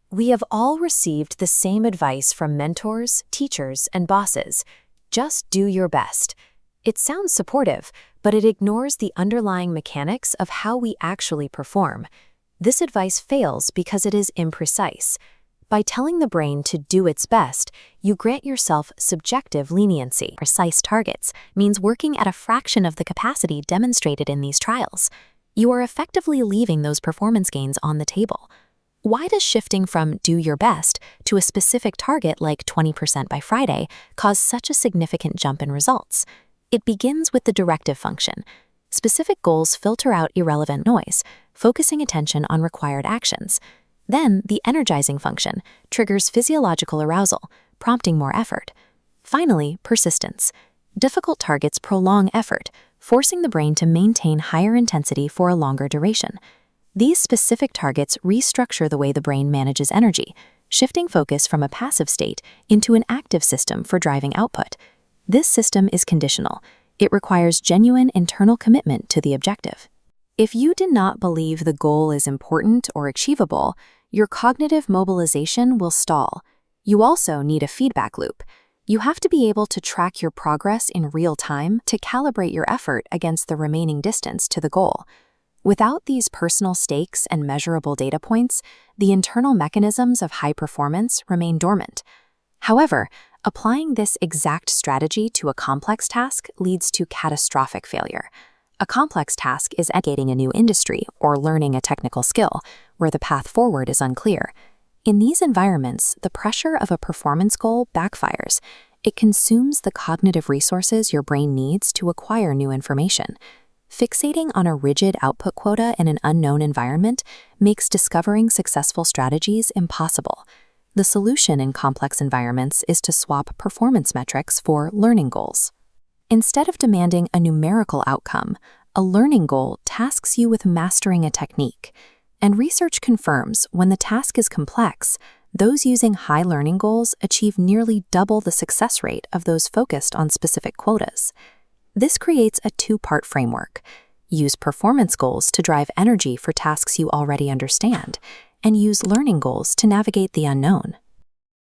We have all received the same advice from mentors, teachers, and bosses. Just do your best. It sounds supportive, but it ignores the underlying mechanics of how we actually perform. This advice fails because it is imprecise. By telling the brain to do its best, you grant yourself subjective leniency. Precise targets means working at a fraction of the capacity demonstrated in these trials. You are effectively leaving those performance gains on the table. Why does shifting from do your best to a specific target like 20% by Friday cause such a significant jump in results? It begins with the directive function. Specific goals filter out irrelevant noise, focusing attention on required actions. Then, the energizing function triggers physiological arousal, prompting more effort. Finally, persistence. Difficult targets prolong effort, forcing the brain to maintain higher intensity for a longer duration. These specific targets restructure the way the brain manages energy, shifting focus from a passive state into an active system for driving output. This system is conditional. It requires genuine internal commitment to the objective. If you do not believe the goal is important or achievable, your cognitive mobilization will stall. You also need a feedback loop. You have to be able to track your progress in real time to calibrate your effort against the remaining distance to the goal. Without these personal stakes and measurable data points, the internal mechanisms of high performance remain dormant. However, applying this exact strategy to a complex task leads to catastrophic failure. A complex task is navigating a new industry or learning a technical skill, where the path forward is unclear. In these environments, the pressure of a performance goal backfires. It consumes the cognitive resources your brain needs to acquire new information. Fixating on a rigid output quota in an unknown environment makes discovering successful strategies impossible. The solution in complex environments is to swap performance metrics for learning goals. Instead of demanding a numerical outcome, a learning goal tasks you with mastering a technique. And research confirms when the task is complex, those using high learning goals achieve nearly double the success rate of those focused on specific quotas. This creates a two-part framework. Use performance goals to drive energy for tasks you already understand, and use learning goals to navigate the unknown.